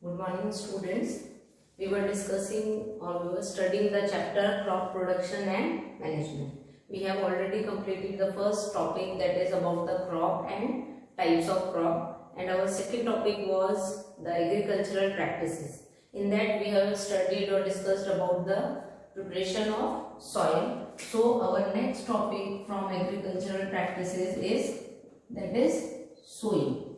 Good morning, students. We were discussing or we were studying the chapter crop production and management. We have already completed the first topic, that is about the crop and types of crop, and our second topic was the agricultural practices. In that we have studied or discussed about the preparation of soil. So our next topic from agricultural practices is sowing.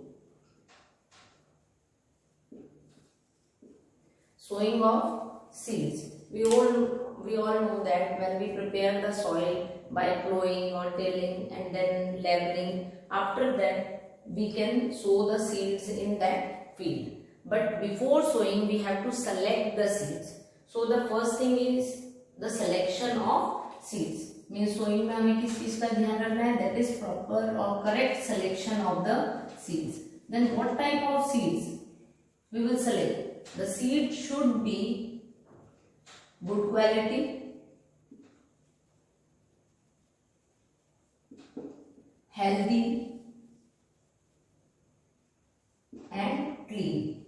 Sowing of seeds. We all know that when we prepare the soil by plowing or tilling and then leveling, after that we can sow the seeds in that field. But before sowing we have to select the seeds. So the first thing is the selection of seeds. Means sowing में हमें किस चीज का ध्यान रखना है? That is proper or correct selection of the seeds. Then what type of seeds we will select? The seed should be good quality, healthy and clean.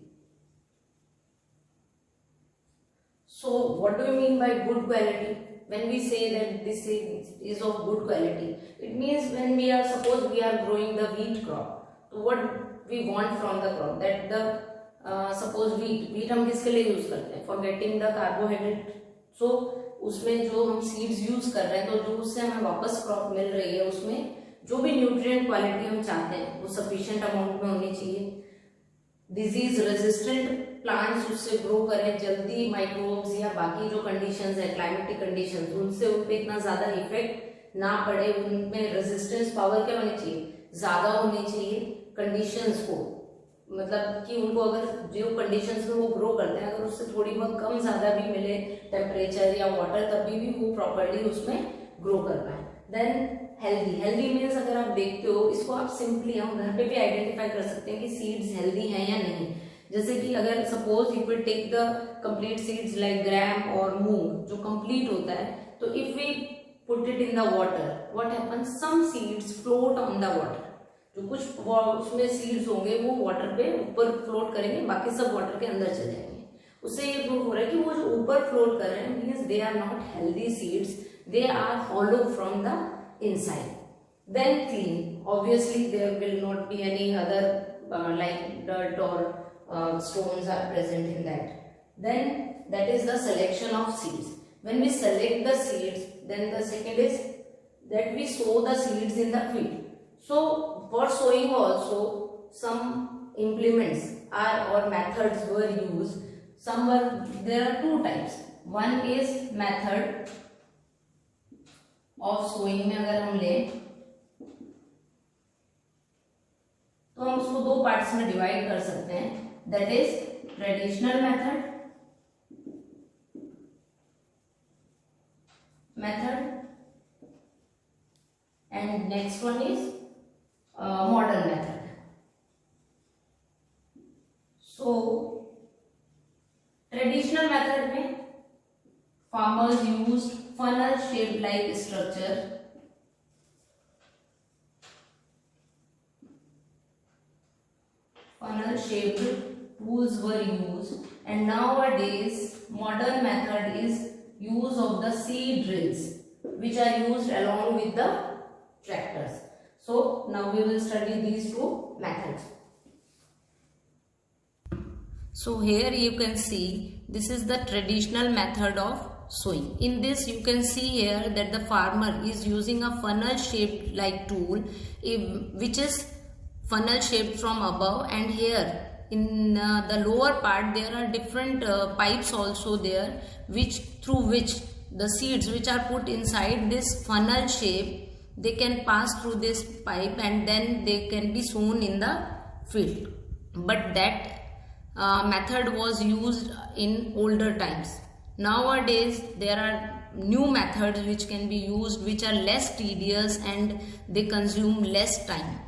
So what do you mean by good quality? When we say that this is of good quality, it means when we are, suppose we are growing the wheat crop, so what we want from the crop, that the suppose wheat हम किसके लिए use करते हैं? For getting the carbohydrate. So उसमें जो हम seeds use कर रहे हैं, तो जो उससे हमें वापस क्रॉप मिल रही है, उसमें जो भी न्यूट्रिएंट क्वालिटी हम चाहते हैं वो सफिशिएंट अमाउंट में होनी चाहिए. डिजीज रेजिस्टेंट प्लांट्स उससे ग्रो करें जल्दी, माइक्रोब्स या बाकी जो कंडीशंस है, क्लाइमेटिक कंडीशंस, उनसे उन पे इतना ज्यादा इफेक्ट ना पड़े. उनमें रेजिस्टेंस पावर क्या होनी चाहिए? ज्यादा होनी चाहिए. कंडीशंस को मतलब कि उनको अगर जो कंडीशंस में वो ग्रो करते हैं, अगर उससे थोड़ी बहुत कम ज्यादा भी मिले टेम्परेचर या वाटर, तभी भी वो प्रॉपर्ली उसमें ग्रो कर पाए. देन हेल्दी मीन्स अगर आप देखते हो, इसको आप सिंपली हम घर पे भी आइडेंटिफाई कर सकते हैं कि सीड्स हेल्दी हैं या नहीं. जैसे कि अगर suppose if we take the complete seeds like gram और मूंग जो कंप्लीट होता है, तो if we put it in the water, what happens? Some seeds float on the water. जो कुछ उसमें सीड्स होंगे वो वाटर पे ऊपर फ्लोट करेंगे, बाकी सब वाटर के अंदर चले जाएंगे. उससे ये प्रूव हो रहा है कि वो जो ऊपर फ्लोट कर रहे हैं means they are not healthy seeds, they are hollow from the inside. Then clean, obviously there will not be any other like dirt और stones are present in that. Then that is the selection of seeds. When we select the seeds, then the second is that we sow the seeds in the field. So for sowing also some implements or methods were used. There are two types. One is method of sowing में अगर हम ले तो हम उसको दो parts में divide कर सकते हैं. That is traditional method and next one is modern method. So traditional method में farmers used funnel shaped like structure. Funnel shaped tools were used, and nowadays modern method is use of the seed drills which are used along with the tractors. So now we will study these two methods. So here you can see this is the traditional method of sowing. In this you can see here that the farmer is using a funnel shaped like tool which is funnel shaped from above, and here in the lower part there are different pipes also there through which the seeds which are put inside this funnel shape, they can pass through this pipe and then they can be sown in the field. But that method was used in older times. Nowadays there are new methods which can be used which are less tedious and they consume less time.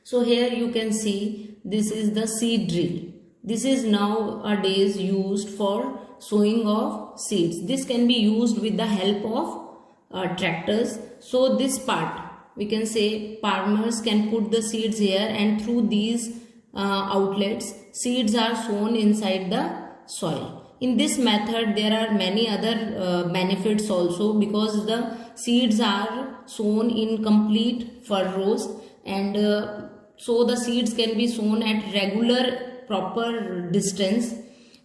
So here you can see this is the seed drill. This is nowadays used for sowing of seeds. This can be used with the help of tractors. So this part we can say farmers can put the seeds here, and through these outlets, seeds are sown inside the soil. In this method, there are many other benefits also, because the seeds are sown in complete furrows, and so the seeds can be sown at regular proper distance,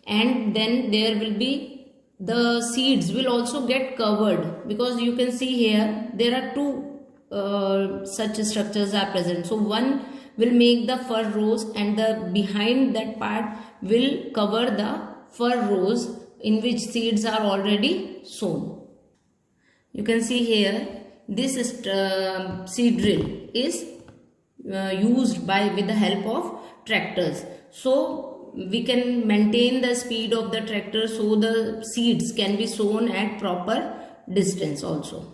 and then there will be, the seeds will also get covered, because you can see here there are two such structures are present. So one will make the furrows, and the behind that part will cover the furrows in which seeds are already sown. You can see here this seed drill is used with the help of tractors. So we can maintain the speed of the tractor, so the seeds can be sown at proper distance also.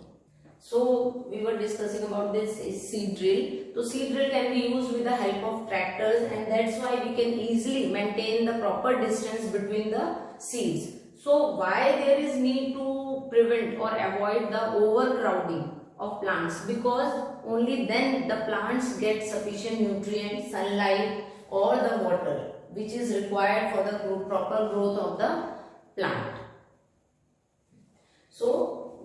So we were discussing about this seed drill. So seed drill can be used with the help of tractors, and that's why we can easily maintain the proper distance between the seeds. So why there is need to prevent or avoid the overcrowding of plants? Because only then the plants get sufficient nutrients, sunlight or the water which is required for the proper growth of the plant. So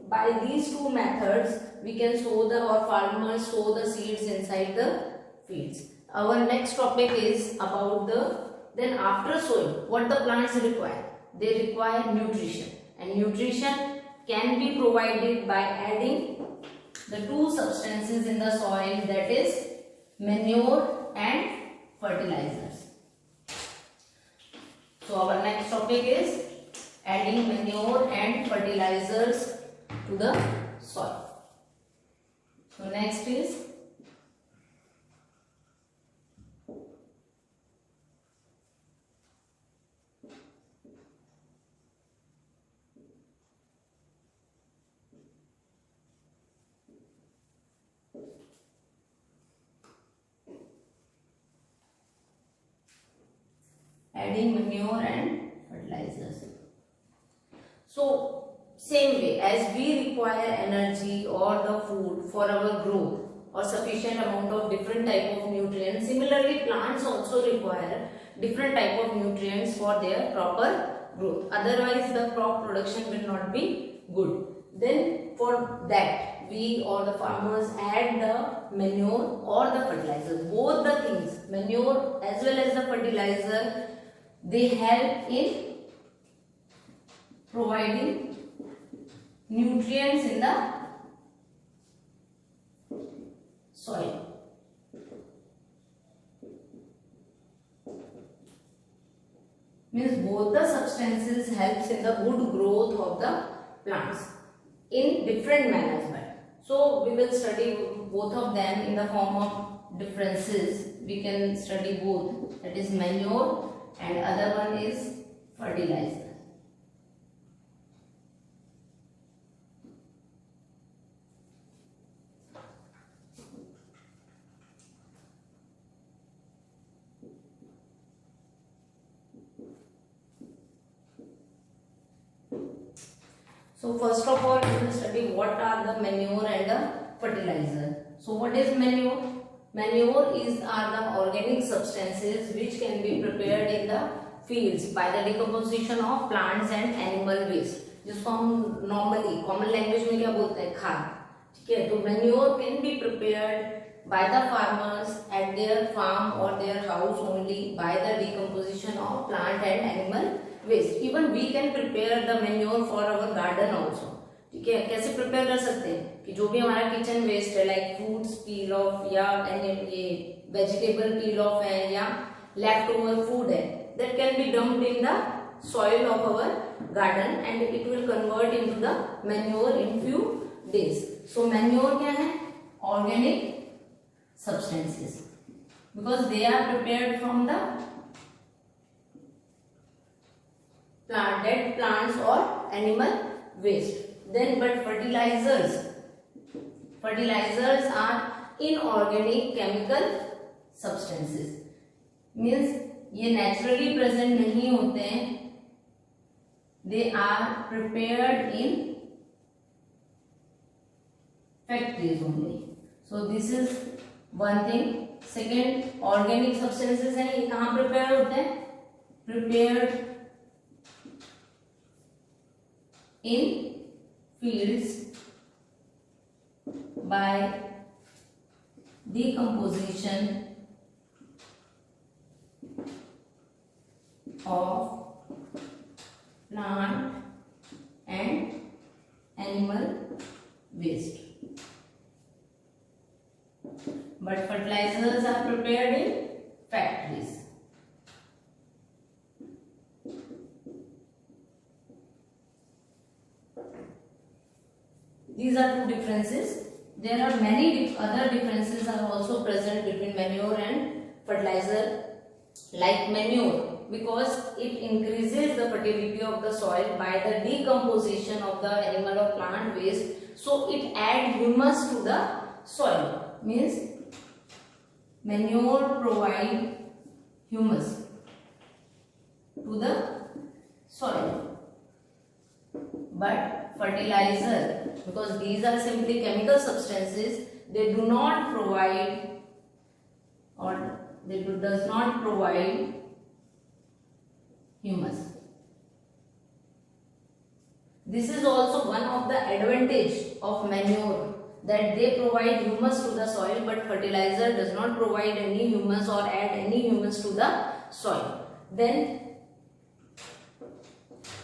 by these two methods we can sow or farmers sow the seeds inside the fields. Our next topic is about then after sowing, what the plants require. They require nutrition, and nutrition can be provided by adding the two substances in the soil, that is manure and fertilizers. So our next topic is adding manure and fertilizers to the soil. So next is adding manure and fertilizers. So same way as we require energy or the food for our growth or sufficient amount of different type of nutrients, similarly plants also require different type of nutrients for their proper growth. Otherwise the crop production will not be good. Then for that we or the farmers add the manure or the fertilizer. Both the things, manure as well as the fertilizer, they help in providing nutrients in the soil. Means both the substances helps in the good growth of the plants in different manners. So we will study both of them in the form of differences. We can study both, that is manure and other one is fertilizer. So first of all we will study what are the manure and the fertilizer. So what is manure? Manure are the organic substances which can be prepared in the fields by the decomposition of plants and animal waste, जिसको हम normally common language में क्या बोलते हैं, खाद. ठीक है, तो manure can be prepared by the farmers at their farm or their house only by the decomposition of plant and animal waste. Even we can prepare the manure for our garden also. ठीक है, कैसे prepare कर सकते हैं कि जो भी हमारा किचन वेस्ट है, लाइक फ्रूट्स पील ऑफ या ये वेजिटेबल पील ऑफ है या लेफ्ट ओवर फूड है, that can be dumped in the soil of our garden and it will convert into the manure in few days. So manure क्या है? Organic substances, because they are prepared from the dead plants or animal waste. Then but fertilizers are inorganic chemical substances, means ये naturally present नहीं होते हैं, they are prepared in factories only. So this is one thing. Second organic substances हैं, ये कहाँ prepare होते हैं? Prepared in fields by decomposition of plant and animal waste. But fertilizers are prepared in factories. These are two differences. There are many other differences are also present between manure and fertilizer. Like manure, because it increases the fertility of the soil by the decomposition of the animal or plant waste, so it adds humus to the soil. Means manure provide humus to the soil, but fertilizer, because these are simply chemical substances, they do not provide or does not provide humus. This is also one of the advantage of manure, that they provide humus to the soil, but fertilizer does not provide any humus or add any humus to the soil. Then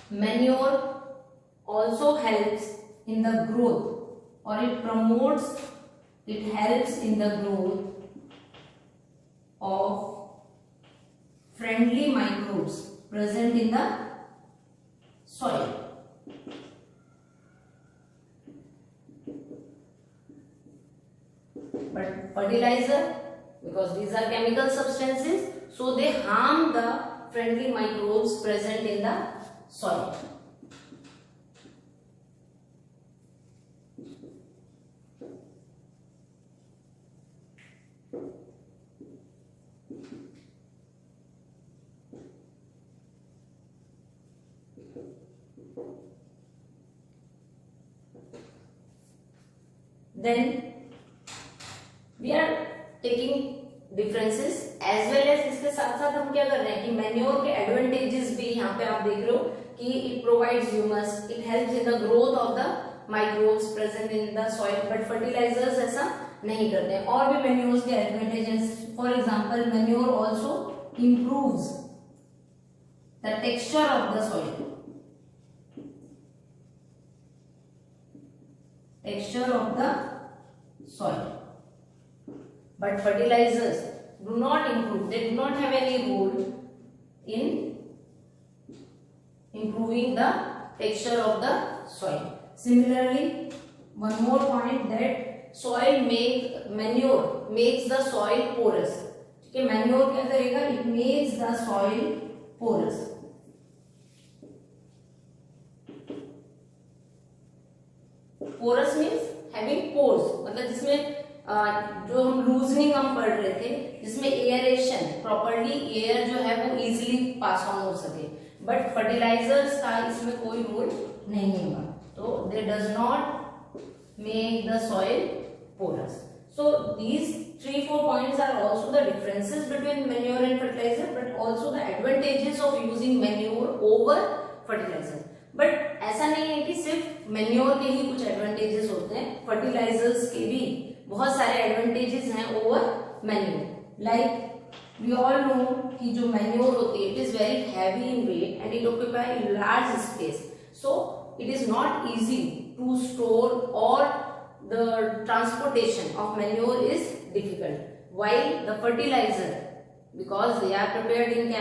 manure also helps in the growth, or it helps in the growth of friendly microbes present in the soil. But fertilizer, because these are chemical substances, so they harm the friendly microbes present in the soil. Then we are taking differences as well as इसके साथ साथ हम क्या कर रहे हैं कि manure के एडवांटेजेस भी यहाँ पे आप देख रहे हो कि it provides humus, it helps in the growth of the microbes present in the soil, but fertilizers ऐसा नहीं करते हैं. और भी मैन्योर्स के advantages, for example manure also improves the texture of the soil. Texture of the soil. But fertilizers do not improve. They do not have any role in improving the texture of the soil. Similarly, one more point, that manure makes the soil porous. Okay, manure क्या करेगा? It makes the soil porous. Porous means having pores, मतलब जिसमें जो हम loosening हम पढ़ रहे थे, जिसमें एयरेशन प्रॉपर्ली एयर जो है वो इजीली पास ऑन हो सके, बट फर्टिलाइजर्स का इसमें कोई रोल नहीं होगा, तो they does not make the soil porous. So these 3-4 points are also the differences between manure and fertilizer, but also the advantages of using manure over fertilizer. But ऐसा नहीं है कि सिर्फ मैन्योर के ही कुछ एडवांटेजेस होते हैं, फर्टिलाइजर्स के भी बहुत सारे एडवांटेजेस हैं over manure. Like we all know कि जो मैन्योर होती है it is very heavy in weight and it occupy large space, so it is not easy to store और the transportation of manure is difficult. While the fertiliser, because they are prepared in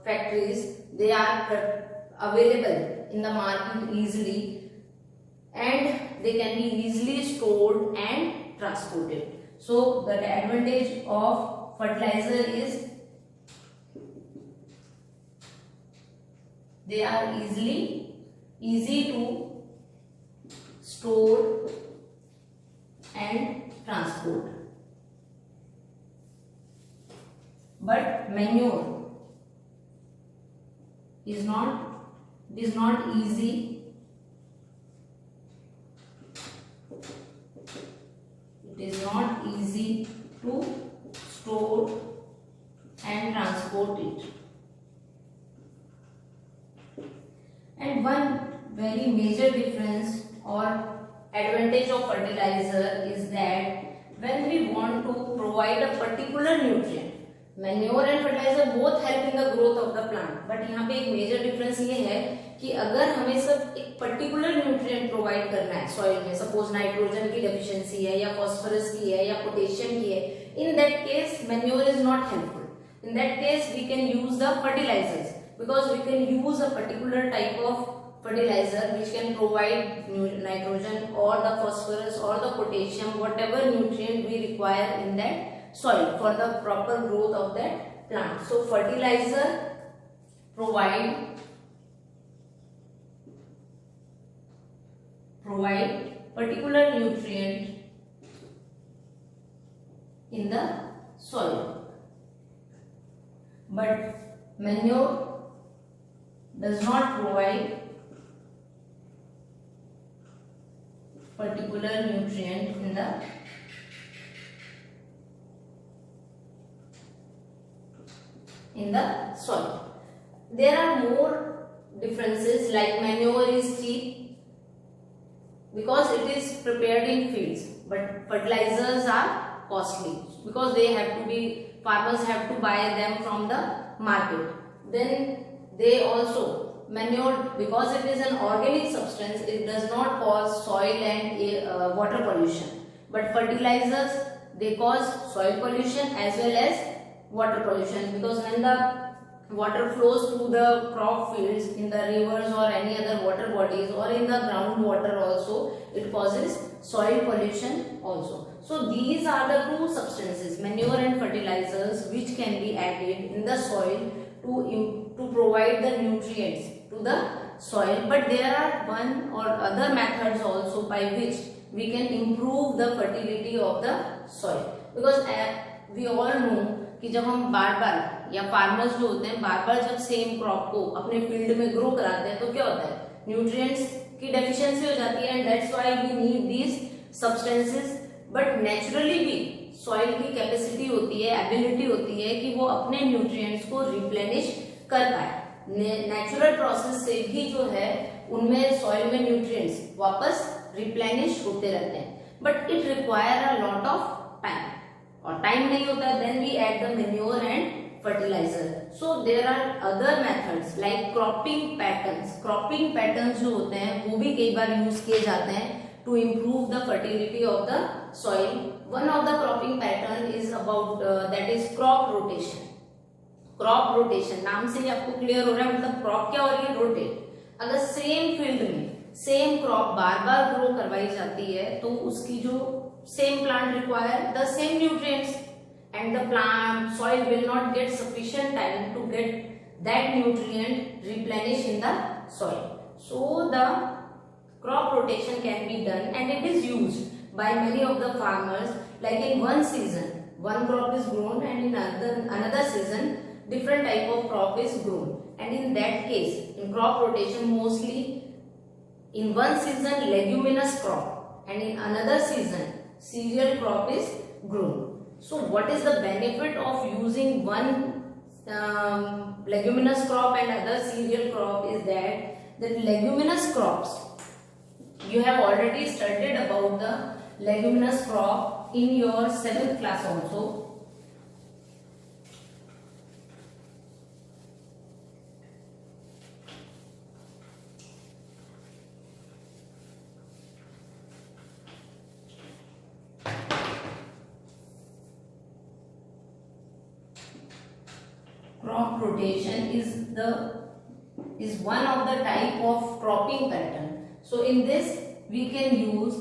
factories, they are available in the market easily and they can be easily stored and transported. So the advantage of fertilizer is they are easy to store and transport. But manure is not easy it is not easy to transport it. And one very major difference or advantage of fertilizer is that when we want to provide a particular nutrient, manure and fertilizer both help in the growth of the plant, but यहाँ पे एक major difference ये है कि अगर हमें सब एक पर्टिकुलर न्यूट्रिएंट प्रोवाइड करना है सॉइल में, सपोज नाइट्रोजन की डेफिशिएंसी है या फास्फोरस की है या पोटेशियम की है, in that case manure is not helpful. In that case we can use the fertilizers because we can use a particular type of fertilizer which can provide nitrogen or the phosphorus or the potassium, whatever nutrient we require in that soil for the proper growth of that plant. So fertilizer provide particular nutrient in the soil, but manure does not provide particular nutrient in the soil. There are more differences, like manure is cheap because it is prepared in fields, but fertilizers are costly because farmers have to buy them from the market. Then they also manure, because it is an organic substance, it does not cause soil and water pollution, but fertilizers, they cause soil pollution as well as water pollution, because when the water flows through the crop fields in the rivers or any other water bodies or in the groundwater also, it causes soil pollution also. So these are the two substances, manure and fertilizers, which can be added in the soil to provide the nutrients to the soil. But there are one or other methods also by which we can improve the fertility of the soil, because we all know कि जब हम बार बार या farmers जो होते हैं बार बार जब same crop को अपने फील्ड में ग्रो कराते हैं तो क्या होता है, न्यूट्रिएंट्स की डेफिशिएंसी हो जाती है, and that's why we need these substances. But naturally भी सॉइल की कैपेसिटी होती है, एबिलिटी होती है कि वो अपने न्यूट्रिएंट्स को रिप्लेनिश कर पाए. नेचुरल प्रोसेस से भी जो है उनमें सॉइल में न्यूट्रिएंट्स वापस रिप्लेनिश होते रहते हैं, but it require a lot of time, और टाइम नहीं होता है, then we add the manure and fertilizer. So there are other methods like cropping patterns. Cropping patterns जो होते हैं वो भी कई बार यूज किए जाते हैं to improve the fertility of the soil. One of the cropping pattern is about that is crop rotation. Crop rotation नाम से ही आपको क्लियर हो रहा है, मतलब क्रॉप क्या हो रही है, रोटेट. अगर सेम फील्ड में सेम क्रॉप बार बार ग्रो करवाई जाती है तो उसकी जो same plant require the same nutrients and the plant soil will not get sufficient time to get that nutrient replenish in the soil. So the crop rotation can be done and it is used by many of the farmers, like in one season one crop is grown and in another season different type of crop is grown, and in that case in crop rotation mostly in one season leguminous crop and in another season cereal crop is grown. So what is the benefit of using one leguminous crop and other cereal crop is that the leguminous crops, you have already studied about the leguminous crop in your 7th class also. Crop rotation is one of the type of cropping pattern. So in this we can use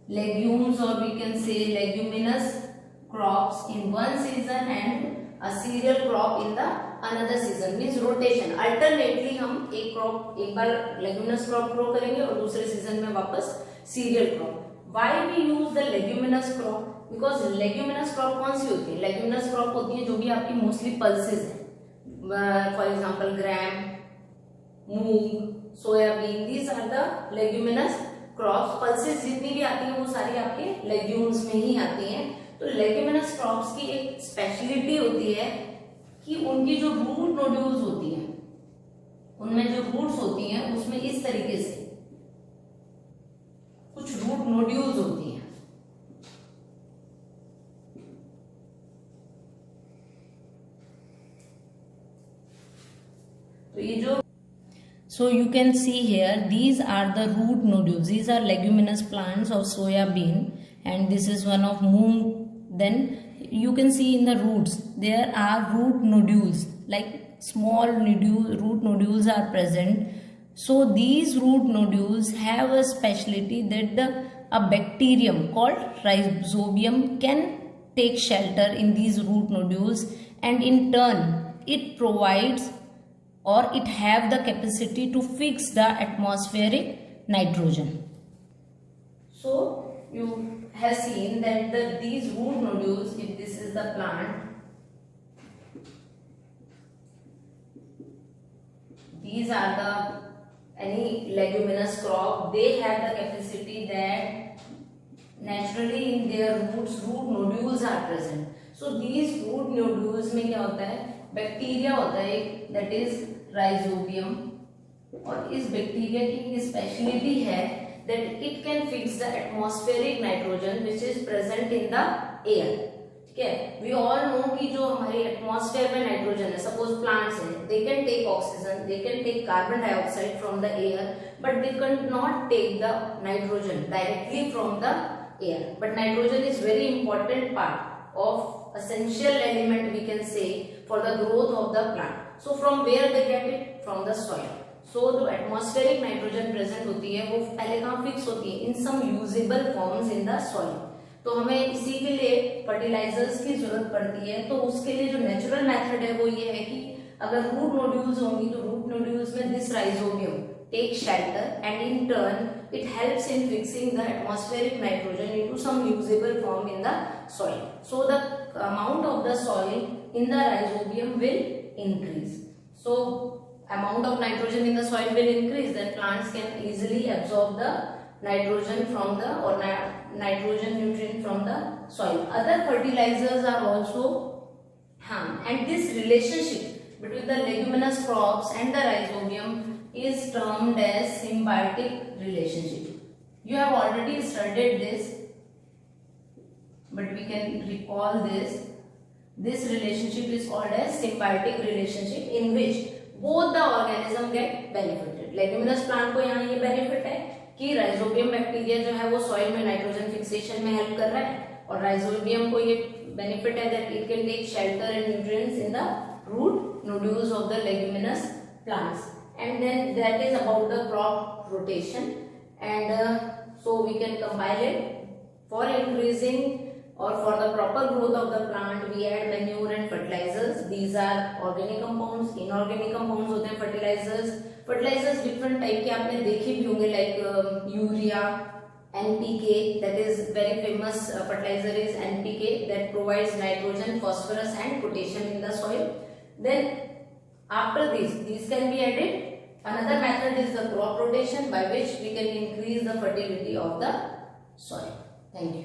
legumes, or we can say leguminous crops in one season and a cereal crop in the another season. Means rotation, alternately हम एक crop एक बार leguminous crop grow करेंगे और दूसरे season में वापस cereal crop. Why we use the leguminous crop? Because leguminous crop कौन सी होती है, leguminous crop होती है जो भी आपकी mostly pulses है. For example gram, moong, soybean, these are the leguminous crops. pulses जितनी भी आती है वो सारी आपके legumes में ही आती हैं. तो leguminous crops की एक स्पेशलिटी होती है कि उनकी जो रूट नोड्यूल्स होती हैं, उनमें जो रूट्स होती हैं उसमें इस तरीके से कुछ रूट नोड्यूल्स होती हैं। तो ये जो So you can see here, these are the root nodules. These are leguminous plants of soya bean, and this is one of moong. Then you can see in the roots there are root nodules, like small root nodules are present. So these root nodules have a specialty that a bacterium called Rhizobium can take shelter in these root nodules, and in turn it provides, or it have the capacity to fix the atmospheric nitrogen. So you have seen that these root nodules, if this is the plant, these are the any leguminous crop, they have the capacity that naturally in their roots root nodules are present. So these root nodules में क्या होता है, bacteria होता है एक, that is rhizobium, और इस bacteria की स्पेशलिटी है that it can fix the atmospheric nitrogen which is present in the air. ठीक है, we all know कि जो हमारे एटमॉस्फेयर में नाइट्रोजन है, सपोज प्लांट्स हैं, they can take oxygen, they can take carbon dioxide from the air, but they cannot take the nitrogen directly from the air. But nitrogen is very important part of essential element, we can say, for the growth of the plant. So from where they get it? From the soil. So जो atmospheric nitrogen present होती है वो पहले कहाँ fix होती है? In some usable forms in the soil. तो हमें इसी के लिए फर्टिलाइजर्स की जरूरत पड़ती है. तो उसके लिए जो नेचुरल मेथड है वो ये है कि अगर रूट नोड्यूल्स होंगी तो रूट नोड्यूल्स में this rhizobium take shelter and in turn it helps in fixing the atmospheric nitrogen into some usable form in the soil. So the amount of the soil in the rhizobium will increase. So amount of nitrogen in the soil will increase, then plants can easily absorb the nitrogen from the or nitrogen nutrient from the soil. Other fertilizers are also and this relationship between the leguminous crops and the rhizobium is termed as symbiotic relationship. You have already studied this, but we can recall this. This relationship is called as symbiotic relationship, in which both the organism get benefited. Leguminous plant को यहाँ ये benefit है कि rhizobium bacteria जो है वो soil में nitrogen fixation में हेल्प कर रहा है, और राइजोबियम को ये बेनिफिट है that it can take shelter and nutrients in the root nodules of the leguminous plants. And then that is about the crop rotation, and so we can compile it. For increasing or for the proper growth of the plant we add manure and fertilizers. These are organic compounds. Inorganic compounds होते हैं fertilizers. Fertilizers different type के आपने देखे भी होंगे, like urea, NPK, that is very famous fertilizer is NPK, that provides nitrogen, phosphorus and potassium in the soil. Then after these can be added. Another method is the crop rotation, by which we can increase the fertility of the soil. Thank you.